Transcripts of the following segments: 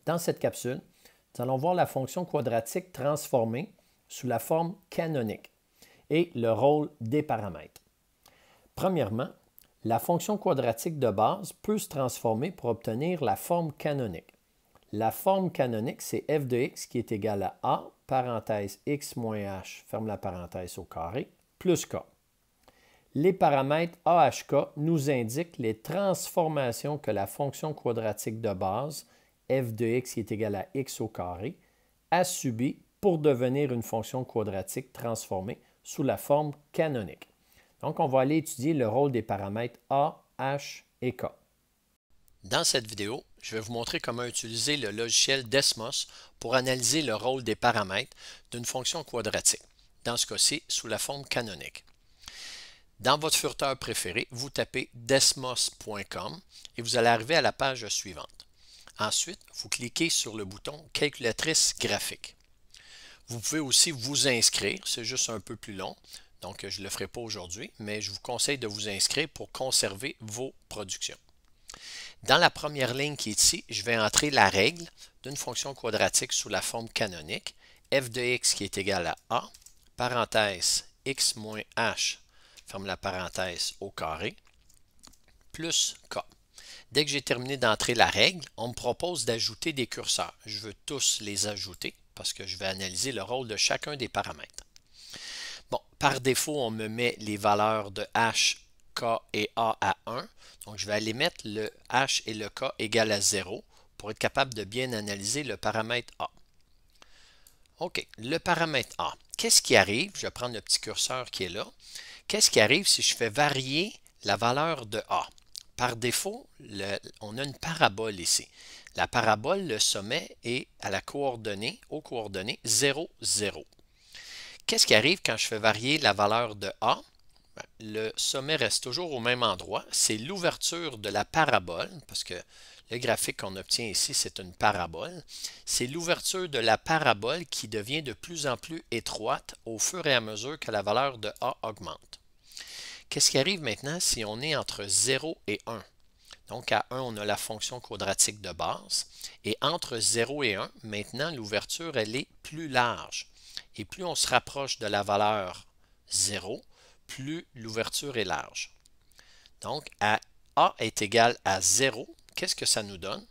Dans cette capsule, nous allons voir la fonction quadratique transformée sous la forme canonique et le rôle des paramètres. Premièrement, la fonction quadratique de base peut se transformer pour obtenir la forme canonique. La forme canonique, c'est f de x qui est égal à a, parenthèse x moins h, ferme la parenthèse au carré, plus k. Les paramètres AHK nous indiquent les transformations que la fonction quadratique de base, f de x qui est égal à x au carré, a subi pour devenir une fonction quadratique transformée sous la forme canonique. Donc, on va aller étudier le rôle des paramètres A, H et K. Dans cette vidéo, je vais vous montrer comment utiliser le logiciel Desmos pour analyser le rôle des paramètres d'une fonction quadratique, dans ce cas-ci sous la forme canonique. Dans votre furteur préféré, vous tapez desmos.com et vous allez arriver à la page suivante. Ensuite, vous cliquez sur le bouton Calculatrice graphique. Vous pouvez aussi vous inscrire, c'est juste un peu plus long, donc je ne le ferai pas aujourd'hui, mais je vous conseille de vous inscrire pour conserver vos productions. Dans la première ligne qui est ici, je vais entrer la règle d'une fonction quadratique sous la forme canonique, f de x qui est égal à a, parenthèse x moins h, ferme la parenthèse au carré, plus k. Dès que j'ai terminé d'entrer la règle, on me propose d'ajouter des curseurs. Je veux tous les ajouter parce que je vais analyser le rôle de chacun des paramètres. Bon, par défaut, on me met les valeurs de h, k et a à 1. Donc, je vais aller mettre le h et le k égal à 0 pour être capable de bien analyser le paramètre a. OK, le paramètre a. Qu'est-ce qui arrive? Je vais prendre le petit curseur qui est là. Qu'est-ce qui arrive si je fais varier la valeur de a? Par défaut, on a une parabole ici. La parabole, le sommet est à la coordonnée, aux coordonnées 0, 0. Qu'est-ce qui arrive quand je fais varier la valeur de a? Le sommet reste toujours au même endroit. C'est l'ouverture de la parabole, parce que le graphique qu'on obtient ici, c'est une parabole. C'est l'ouverture de la parabole qui devient de plus en plus étroite au fur et à mesure que la valeur de a augmente. Qu'est-ce qui arrive maintenant si on est entre 0 et 1? Donc, à 1, on a la fonction quadratique de base. Et entre 0 et 1, maintenant, l'ouverture, elle est plus large. Et plus on se rapproche de la valeur 0, plus l'ouverture est large. Donc, a est égal à 0, qu'est-ce que ça nous donne?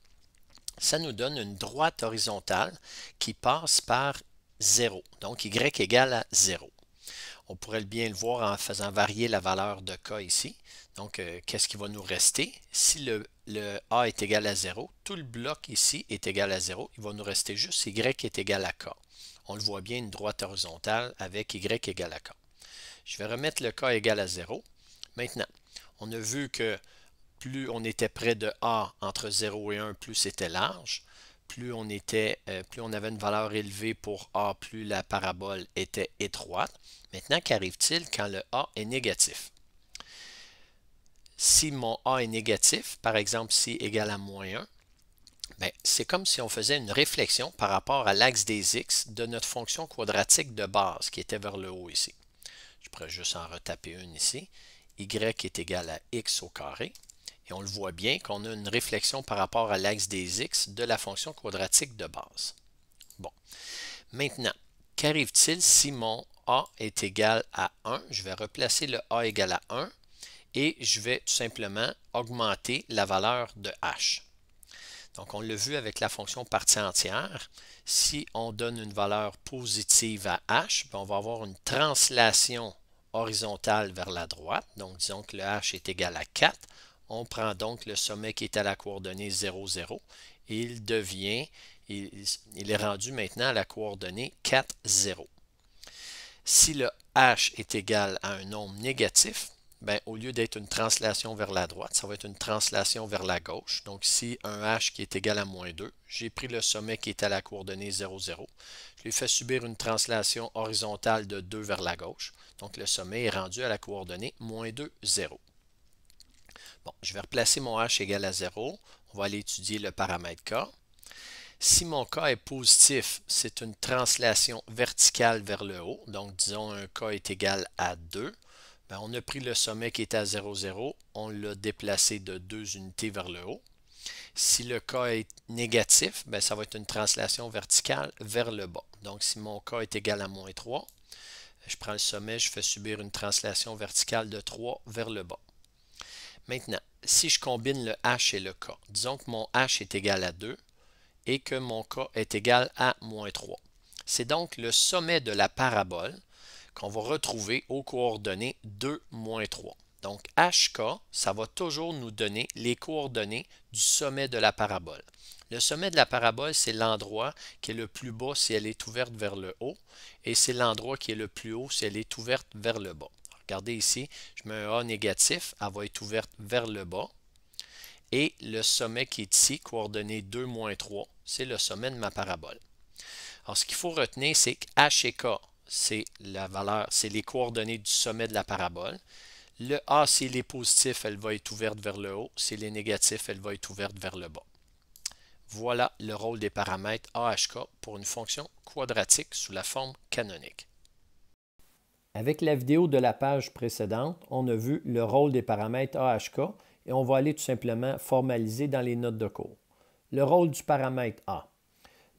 Ça nous donne une droite horizontale qui passe par 0. Donc, y égale à 0. On pourrait bien le voir en faisant varier la valeur de k ici. Donc, qu'est-ce qui va nous rester? Si le a est égal à 0, tout le bloc ici est égal à 0. Il va nous rester juste y est égal à k. On le voit bien, une droite horizontale avec y égal à k. Je vais remettre le k égal à 0. Maintenant, on a vu que plus on était près de a entre 0 et 1, plus c'était large. Plus on avait une valeur élevée pour a, plus la parabole était étroite. Maintenant, qu'arrive-t-il quand le a est négatif? Si mon a est négatif, par exemple si égal à moins 1, c'est comme si on faisait une réflexion par rapport à l'axe des x de notre fonction quadratique de base qui était vers le haut ici. Je pourrais juste en retaper une ici. Y est égal à x au carré. Et on le voit bien qu'on a une réflexion par rapport à l'axe des x de la fonction quadratique de base. Bon. Maintenant, qu'arrive-t-il si mon a est égal à 1? Je vais replacer le a égal à 1 et je vais tout simplement augmenter la valeur de h. Donc, on l'a vu avec la fonction partie entière. Si on donne une valeur positive à h, on va avoir une translation horizontale vers la droite. Donc, disons que le h est égal à 4. On prend donc le sommet qui est à la coordonnée 0, 0 et il est rendu maintenant à la coordonnée 4, 0. Si le h est égal à un nombre négatif, au lieu d'être une translation vers la droite, ça va être une translation vers la gauche. Donc ici, un h qui est égal à moins 2. J'ai pris le sommet qui est à la coordonnée 0, 0. Je lui ai fait subir une translation horizontale de 2 vers la gauche. Donc le sommet est rendu à la coordonnée moins 2, 0. Bon, je vais replacer mon h égal à 0. On va aller étudier le paramètre k. Si mon k est positif, c'est une translation verticale vers le haut. Donc, disons un k est égal à 2. On a pris le sommet qui était à 0, 0. On l'a déplacé de 2 unités vers le haut. Si le K est négatif, ben, ça va être une translation verticale vers le bas. Donc, si mon K est égal à moins 3, je prends le sommet, je fais subir une translation verticale de 3 vers le bas. Maintenant, si je combine le H et le K, disons que mon H est égal à 2 et que mon K est égal à moins 3. C'est donc le sommet de la parabole qu'on va retrouver aux coordonnées 2, moins 3. Donc, HK, ça va toujours nous donner les coordonnées du sommet de la parabole. Le sommet de la parabole, c'est l'endroit qui est le plus bas si elle est ouverte vers le haut, et c'est l'endroit qui est le plus haut si elle est ouverte vers le bas. Regardez ici, je mets un A négatif, elle va être ouverte vers le bas, et le sommet qui est ici, coordonné 2, moins 3, c'est le sommet de ma parabole. Alors, ce qu'il faut retenir, c'est que H et K, c'est la valeur, c'est les coordonnées du sommet de la parabole. Le A, s'il est positif, elle va être ouverte vers le haut. S'il est négatif, elle va être ouverte vers le bas. Voilà le rôle des paramètres AHK pour une fonction quadratique sous la forme canonique. Avec la vidéo de la page précédente, on a vu le rôle des paramètres AHK et on va aller tout simplement formaliser dans les notes de cours. Le rôle du paramètre A.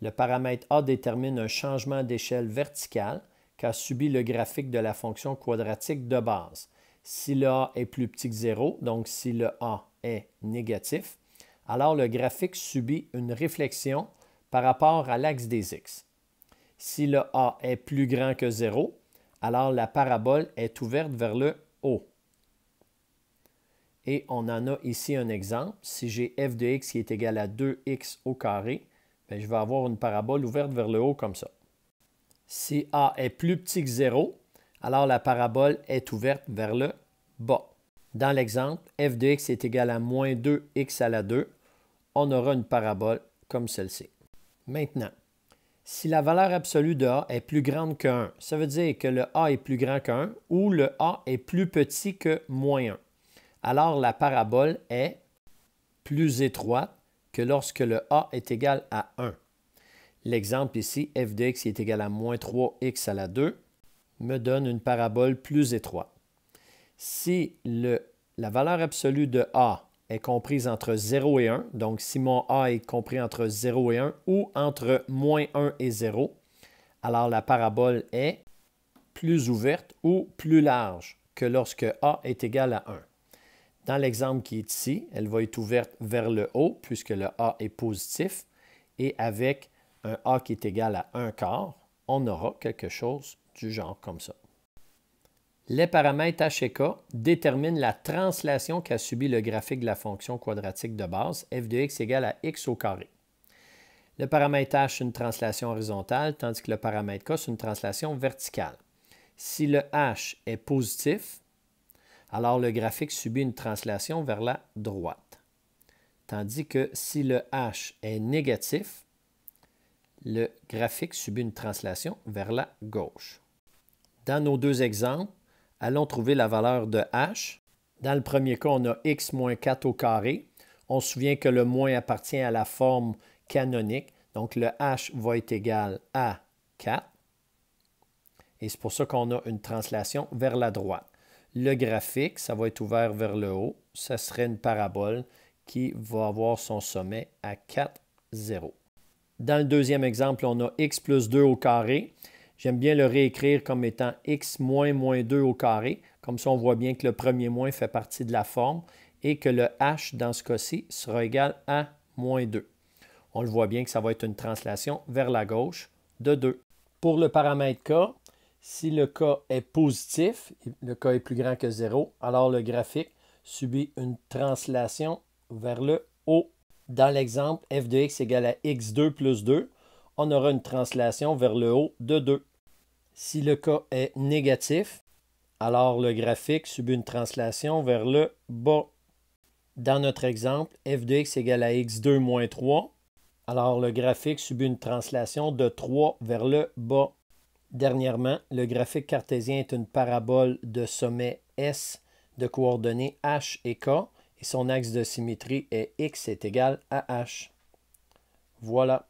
Le paramètre A détermine un changement d'échelle verticale qu'a subi le graphique de la fonction quadratique de base. Si le A est plus petit que 0, donc si le A est négatif, alors le graphique subit une réflexion par rapport à l'axe des x. Si le A est plus grand que 0, alors la parabole est ouverte vers le haut. Et on en a ici un exemple. Si j'ai f de x qui est égal à 2x au carré, bien, je vais avoir une parabole ouverte vers le haut comme ça. Si A est plus petit que 0, alors la parabole est ouverte vers le bas. Dans l'exemple, f de x est égal à moins 2x à la 2, on aura une parabole comme celle-ci. Maintenant, si la valeur absolue de A est plus grande que 1, ça veut dire que le A est plus grand que 1 ou le A est plus petit que moins 1. Alors la parabole est plus étroite que lorsque le A est égal à 1. L'exemple ici, f de x est égal à moins 3x à la 2, me donne une parabole plus étroite. Si la valeur absolue de A est comprise entre 0 et 1, donc si mon A est compris entre 0 et 1 ou entre moins 1 et 0, alors la parabole est plus ouverte ou plus large que lorsque A est égal à 1. Dans l'exemple qui est ici, elle va être ouverte vers le haut puisque le A est positif et avec un A qui est égal à 1 quart, on aura quelque chose du genre comme ça. Les paramètres H et K déterminent la translation qu'a subi le graphique de la fonction quadratique de base f de x égale à x au carré. Le paramètre H, c'est une translation horizontale, tandis que le paramètre K, c'est une translation verticale. Si le H est positif, alors le graphique subit une translation vers la droite. Tandis que si le H est négatif, le graphique subit une translation vers la gauche. Dans nos deux exemples, allons trouver la valeur de H. Dans le premier cas, on a x moins 4 au carré. On se souvient que le moins appartient à la forme canonique. Donc, le H va être égal à 4. Et c'est pour ça qu'on a une translation vers la droite. Le graphique, ça va être ouvert vers le haut. Ça serait une parabole qui va avoir son sommet à 4, 0. Dans le deuxième exemple, on a x plus 2 au carré. J'aime bien le réécrire comme étant x moins moins 2 au carré. Comme ça, on voit bien que le premier moins fait partie de la forme et que le h, dans ce cas-ci, sera égal à moins 2. On le voit bien que ça va être une translation vers la gauche de 2. Pour le paramètre k, si le k est positif, le k est plus grand que 0, alors le graphique subit une translation vers le haut. Dans l'exemple, f de x égale à x2 plus 2, on aura une translation vers le haut de 2. Si le k est négatif, alors le graphique subit une translation vers le bas. Dans notre exemple, f de x égale à x2 moins 3, alors le graphique subit une translation de 3 vers le bas. Dernièrement, le graphique cartésien est une parabole de sommet S de coordonnées h et k, et son axe de symétrie est x est égal à h. Voilà.